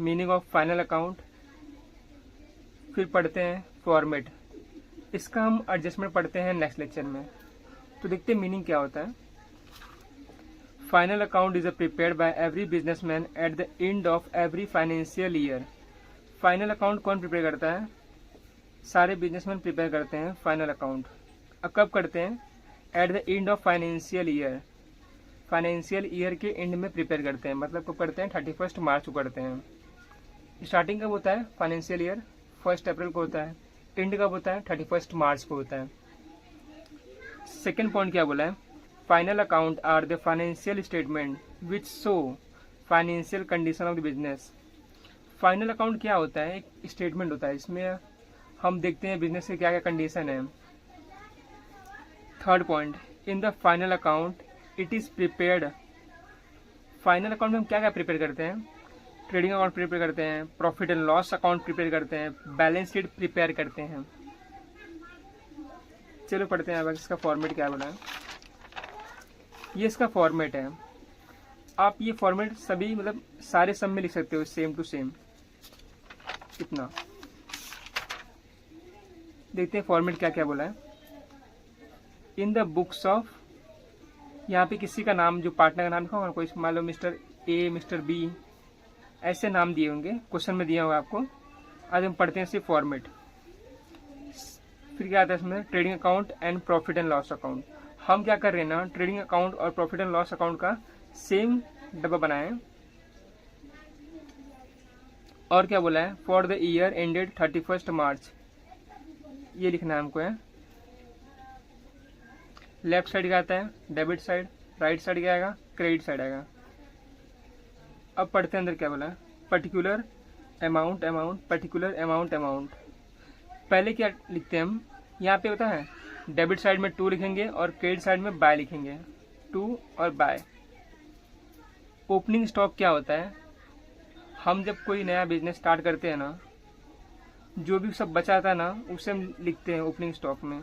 Meaning of final account, फिर पढ़ते हैं फॉर्मेट। इसका हम एडजस्टमेंट पढ़ते हैं नेक्स्ट लेक्चर में। तो देखते हैं मीनिंग क्या होता है। Final account is prepared by every businessman at the end of every financial year. Final account कौन प्रिपेयर करता है? सारे बिजनेसमैन प्रिपेयर करते हैं फाइनल अकाउंट। अब कब करते हैं? At the end of financial year. Financial year के एंड में प्रिपेयर करते हैं, मतलब कब करते हैं? 31 मार्च को करते हैं। स्टार्टिंग कब होता है फाइनेंशियल ईयर? 1 अप्रैल को होता है। एंड कब होता है? 31 मार्च को होता है। सेकेंड पॉइंट क्या बोला है? Final account are the financial statement which show financial condition of the business. Final account क्या होता है? एक स्टेटमेंट होता है, इसमें हम देखते हैं बिजनेस के क्या क्या कंडीशन है। Third point, in the final account it is prepared. Final account में हम क्या क्या प्रिपेयर करते हैं? ट्रेडिंग अकाउंट प्रिपेयर करते हैं, profit and loss account prepare करते हैं, बैलेंस शीट प्रिपेयर करते हैं। चलो पढ़ते हैं अब इसका फॉर्मेट क्या बोला है। ये इसका फॉर्मेट है। आप ये फॉर्मेट सभी मतलब सारे सम में लिख सकते हो, सेम टू सेम। कितना देखते हैं फॉर्मेट क्या क्या बोला है। इन द बुक्स ऑफ, यहाँ पे किसी का नाम, जो पार्टनर का नाम लिखा होगा, कोई मान लो मिस्टर ए, मिस्टर बी, ऐसे नाम दिए होंगे, क्वेश्चन में दिया होगा आपको। आज हम पढ़ते हैं सिर्फ फॉर्मेट। फिर क्या आता है इसमें? Trading account and profit and loss account. हम क्या कर रहे हैं ना, ट्रेडिंग अकाउंट और प्रॉफिट एंड लॉस अकाउंट का सेम डब्बा बनाए। और क्या बोला है? फॉर द ईयर एंडेड 31 मार्च, ये लिखना है हमको है। लेफ्ट साइड क्या आता है? Debit side. राइट साइड क्या आएगा? क्रेडिट साइड आएगा। अब पढ़ते हैं अंदर क्या बोला है। Particular amount, amount, particular amount, amount. पहले क्या लिखते हैं हम? यहाँ पे होता है डेबिट साइड में 2 लिखेंगे और क्रेडिट साइड में बाय लिखेंगे। 2 और बाय। ओपनिंग स्टॉक क्या होता है? हम जब कोई नया बिजनेस स्टार्ट करते हैं ना, जो भी सब बचा था ना, उसे हम लिखते हैं ओपनिंग स्टॉक में।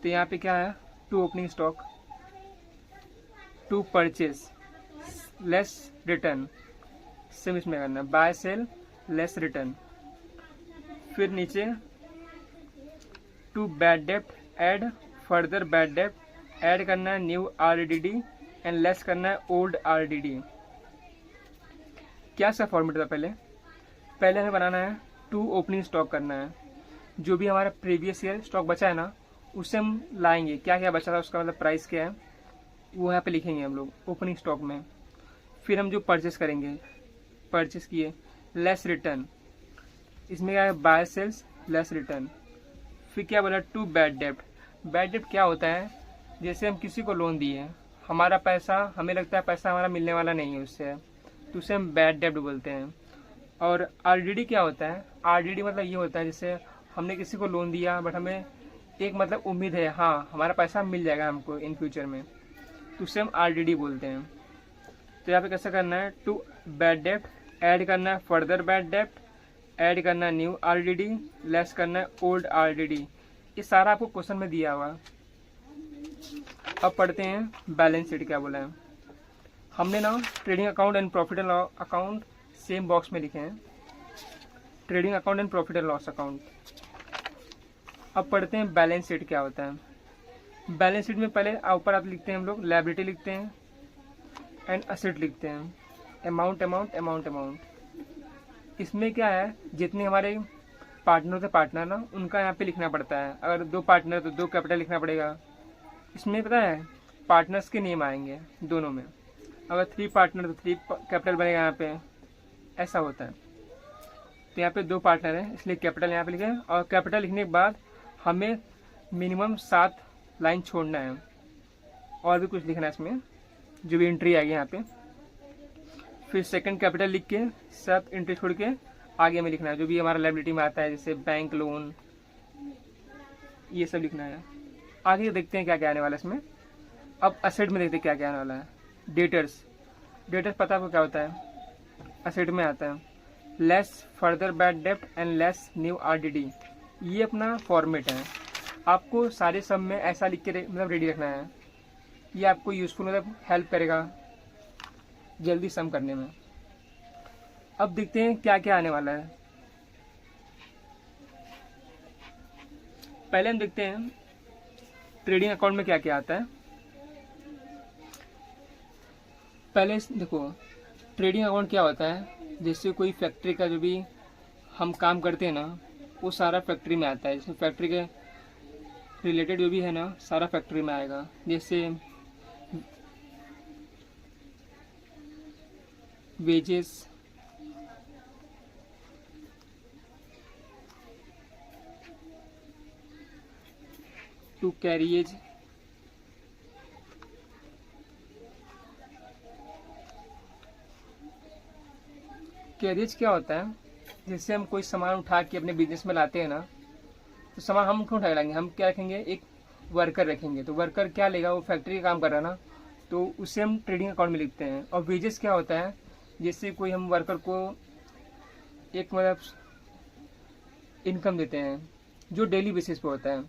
तो यहाँ पे क्या है? 2 opening stock, 2 purchase less return, same इसमें करना है, बाय सेल लेस रिटर्न। फिर नीचे 2 बैड डेप्ट ऐड फर्दर बैड डेप्ट, ऐड करना है न्यू RDD एंड लेस करना है ओल्ड RDD। क्या सा फॉर्मेट था? पहले हमें बनाना है 2 ओपनिंग स्टॉक करना है। जो भी हमारा प्रीवियस ईयर स्टॉक बचा है ना, उससे हम लाएंगे क्या क्या बचा था, उसका मतलब प्राइस क्या है, वो यहाँ पे लिखेंगे हम लोग ओपनिंग स्टॉक में। फिर हम जो परचेस करेंगे, परचेस किए, लेस रिटर्न, इसमें क्या है? By sales less return. फिर क्या बोला? 2 बैड डेप्ट। बैड डेप्ट क्या होता है? जैसे हम किसी को लोन दिए, हमारा पैसा, हमें लगता है पैसा हमारा मिलने वाला नहीं है उससे, तो उसे हम बैड डेप्ट बोलते हैं। और RDD क्या होता है? RDD मतलब ये होता है जैसे हमने किसी को लोन दिया, बट हमें एक मतलब उम्मीद है, हाँ हमारा पैसा मिल जाएगा हमको इन फ्यूचर में, तो उसे हम RDD बोलते हैं। तो यहाँ पे कैसे करना है? 2 बैड डेप्ट, ऐड करना है फर्दर बैड डेप्ट, ऐड करना है न्यू RDD, लेस करना है ओल्ड RDD। ये सारा आपको क्वेश्चन में दिया हुआ। अब पढ़ते हैं बैलेंस शीट क्या बोला है। हमने ना trading account and profit and loss account same box में लिखे हैं, trading account and profit and loss account. अब पढ़ते हैं बैलेंस शीट क्या होता है। बैलेंस शीट में पहले ऊपर आप लिखते हैं हम लोग लायबिलिटी लिखते हैं एंड असेट लिखते हैं, अमाउंट, अमाउंट, अमाउंट, अमाउंट। इसमें क्या है? जितने हमारे पार्टनर थे पार्टनर ना, उनका यहाँ पे लिखना पड़ता है। अगर 2 पार्टनर तो 2 कैपिटल लिखना पड़ेगा। इसमें पता है पार्टनर्स के नेम आएंगे दोनों में। अगर 3 पार्टनर तो 3 कैपिटल बनेगा यहाँ पे, ऐसा होता है। तो यहाँ पे 2 पार्टनर हैं, इसलिए कैपिटल यहाँ पे लिखे। और कैपिटल लिखने के बाद हमें मिनिमम 7 लाइन छोड़ना है, और भी कुछ लिखना है इसमें, जो भी एंट्री आएगी यहाँ पे। फिर सेकंड कैपिटल लिख के 7 एंट्री छोड़ के आगे में लिखना है, जो भी हमारा लायबिलिटी में आता है, जैसे बैंक लोन, ये सब लिखना है। आगे देखते हैं क्या क्या आने वाला है इसमें। अब असेट में देखते हैं क्या क्या आने वाला है। डेटर्स, डेटर्स पता आपको क्या होता है? असेट में आता है लेस फर्दर बैड डेप्ट एंड लेस न्यू RDD। ये अपना फॉर्मेट है। आपको सारे सब में ऐसा लिख के मतलब रेडी रखना है। ये आपको यूजफुल मतलब हेल्प करेगा जल्दी सम करने में। अब देखते हैं क्या क्या आने वाला है। पहले हम देखते हैं ट्रेडिंग अकाउंट में क्या क्या आता है। पहले देखो ट्रेडिंग अकाउंट क्या होता है, जैसे कोई फैक्ट्री का जो भी हम काम करते हैं ना, वो सारा फैक्ट्री में आता है। जैसे फैक्ट्री के रिलेटेड जो भी है ना, सारा फैक्ट्री में आएगा। जैसे वेजेस, टू कैरिएज, कैरिएज क्या होता है, जैसे हम कोई सामान उठा के अपने बिजनेस में लाते हैं ना, तो सामान हम क्यों उठा के लाएंगे, हम क्या रखेंगे, एक वर्कर रखेंगे। तो वर्कर क्या लेगा, वो फैक्ट्री का काम कर रहा है ना, तो उसे हम ट्रेडिंग अकाउंट में लिखते हैं। और वेजेस क्या होता है, जैसे कोई हम वर्कर को एक मतलब इनकम देते हैं जो डेली बेसिस पे होता है।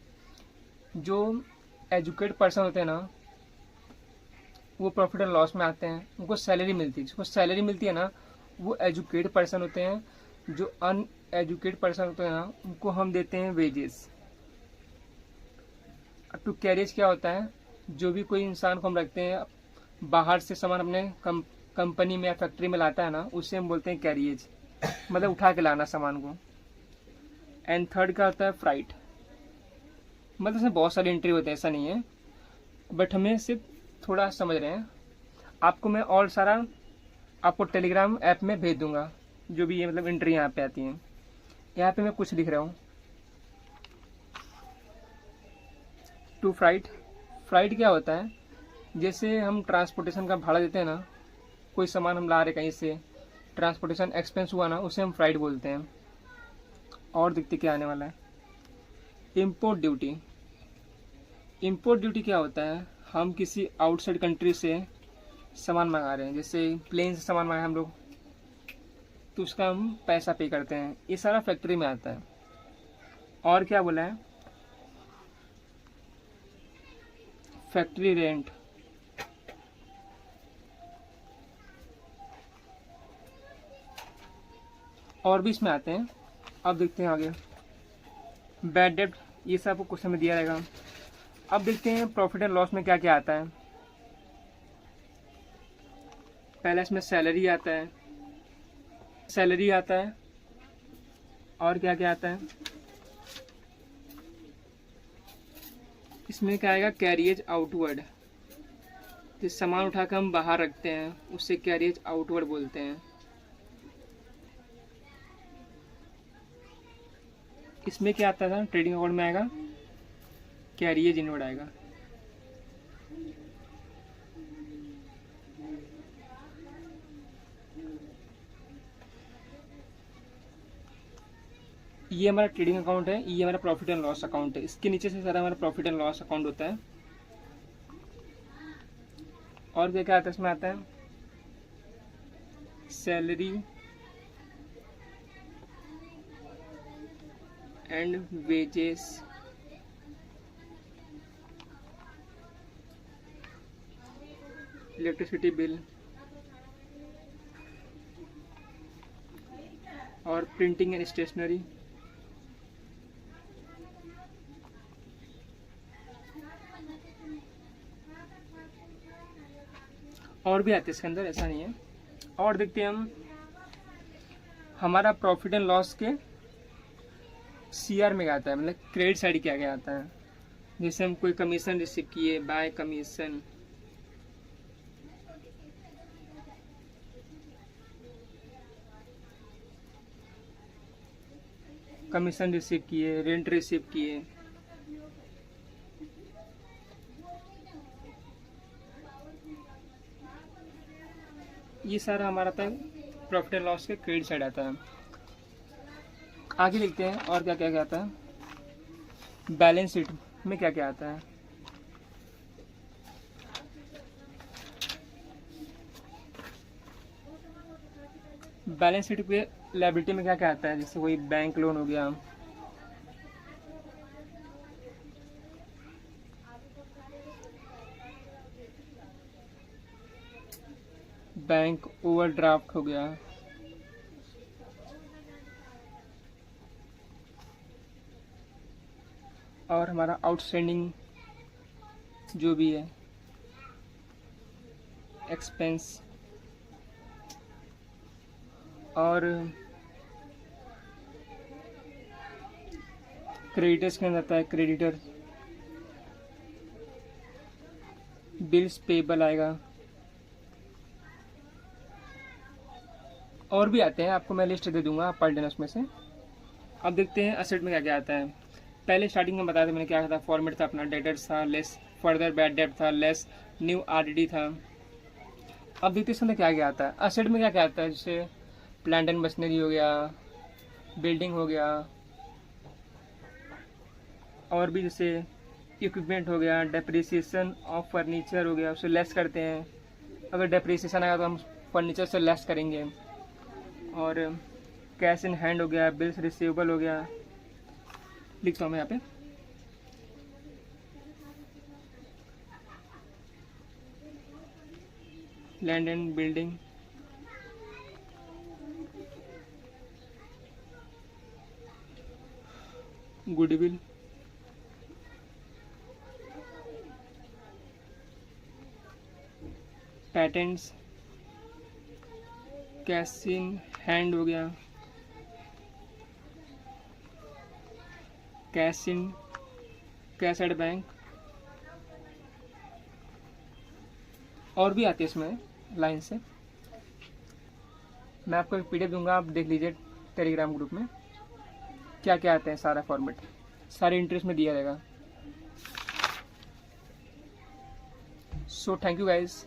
जो एजुकेट पर्सन होते हैं ना, वो प्रॉफिट एंड लॉस में आते हैं, उनको सैलरी मिलती है। जिसको सैलरी मिलती है ना, वो एजुकेट पर्सन होते हैं। जो अनएजुकेट पर्सन होते हैं ना, उनको हम देते हैं वेजेस। टू कैरियज क्या होता है, जो भी कोई इंसान को हम रखते हैं, बाहर से सामान अपने कंपनी में या फैक्ट्री में लाता है ना, उसे हम बोलते हैं कैरियज, मतलब उठा के लाना सामान को। एंड थर्ड क्या होता है, फ्राइट। मतलब इसमें बहुत सारे एंट्री होते हैं, ऐसा नहीं है, बट हमें सिर्फ थोड़ा समझ रहे हैं। आपको मैं और सारा आपको टेलीग्राम ऐप में भेज दूंगा, जो भी ये मतलब एंट्री यहाँ पे आती हैं। यहाँ पे मैं कुछ लिख रहा हूँ। टू फ्राइट, फ्राइट क्या होता है, जैसे हम ट्रांसपोर्टेशन का भाड़ा देते हैं ना, कोई सामान हम ला रहे कहीं से, ट्रांसपोर्टेशन एक्सपेंस हुआ ना, उसे हम फ्राइट बोलते हैं। और देखते क्या आने वाला है, इम्पोर्ट ड्यूटी। इम्पोर्ट ड्यूटी क्या होता है, हम किसी आउटसाइड कंट्री से सामान मंगा रहे हैं, जैसे प्लेन से सामान मंगाए हम लोग, तो उसका हम पैसा पे करते हैं। ये सारा फैक्ट्री में आता है। और क्या बोला है, फैक्ट्री रेंट। और भी इसमें आते हैं, अब देखते हैं आगे। बैड डेब्ट, ये सब क्वेश्चन में दिया रहेगा। अब देखते हैं प्रॉफिट एंड लॉस में क्या क्या आता है। पहले इसमें सैलरी आता है, सैलरी आता है। और क्या क्या आता है, इसमें क्या आएगा, कैरियज आउटवर्ड। जिस सामान उठाकर हम बाहर रखते हैं, उससे कैरियज आउटवर्ड बोलते हैं। इसमें क्या आता था, ट्रेडिंग अकाउंट में आएगा कैरियज इनवर्ड आएगा। ये हमारा ट्रेडिंग अकाउंट है, ये हमारा प्रॉफिट एंड लॉस अकाउंट है। इसके नीचे से सारा हमारा प्रॉफिट एंड लॉस अकाउंट होता है। और क्या क्या आता है, इसमें आता है salary and wages, electricity bill, और प्रिंटिंग एंड स्टेशनरी। और भी आते हैं इसके अंदर, ऐसा नहीं है। और देखते हैं हम हमारा प्रॉफिट एंड लॉस के सीआर में क्या आता है, मतलब क्रेडिट साइड क्या क्या आता है। जैसे हम कोई कमीशन रिसीव किए, बाय कमीशन, कमीशन रिसीव किए, रेंट रिसीव किए। ये सारा हमारा आता है प्रॉफिट एंड लॉस के क्रेडिट साइड आता है। आगे लिखते हैं और क्या क्या क्या आता है। बैलेंस शीट में क्या क्या आता है, बैलेंस शीट पे लायबिलिटी में क्या क्या आता है, जैसे कोई बैंक लोन हो गया, बैंक ओवरड्राफ्ट हो गया, और हमारा आउटस्टैंडिंग जो भी है एक्सपेंस, और क्रेडिटर्स के अंदर आता है क्रेडिटर, बिल्स पेबल आएगा, और भी आते हैं, आपको मैं लिस्ट दे दूंगा, आप पढ़ लेना उसमें से। अब देखते हैं असेट में क्या क्या आता है। पहले स्टार्टिंग में बताया था मैंने क्या था, फॉर्मेट था अपना, डेटर्स था, लेस फर्दर बैड डेट था, लेस न्यू आरडीडी था। अब देखते हैं इसमें क्या क्या आता है। असेट में क्या क्या आता है, जैसे प्लांट एंड मशीनरी हो गया, बिल्डिंग हो गया, और भी जैसे इक्विपमेंट हो गया, डेप्रिसिएशन ऑफ फर्नीचर हो गया, उसे लेस करते हैं। अगर डेप्रिसिएशन आएगा तो हम फर्नीचर से लेस करेंगे। और कैश इन हैंड हो गया, बिल्स रिसीवेबल हो गया, लिखता हूँ मैं यहाँ पे। Land and building, goodwill, patents, cash in hand हो गया, cash in cash at bank, और भी आती है इसमें लाइन से। मैं आपको एक पीडीएफ दूंगा, आप देख लीजिए टेलीग्राम ग्रुप में क्या क्या आते हैं, सारा फॉर्मेट सारे इंटरेस्ट में दिया जाएगा। So thank you guys.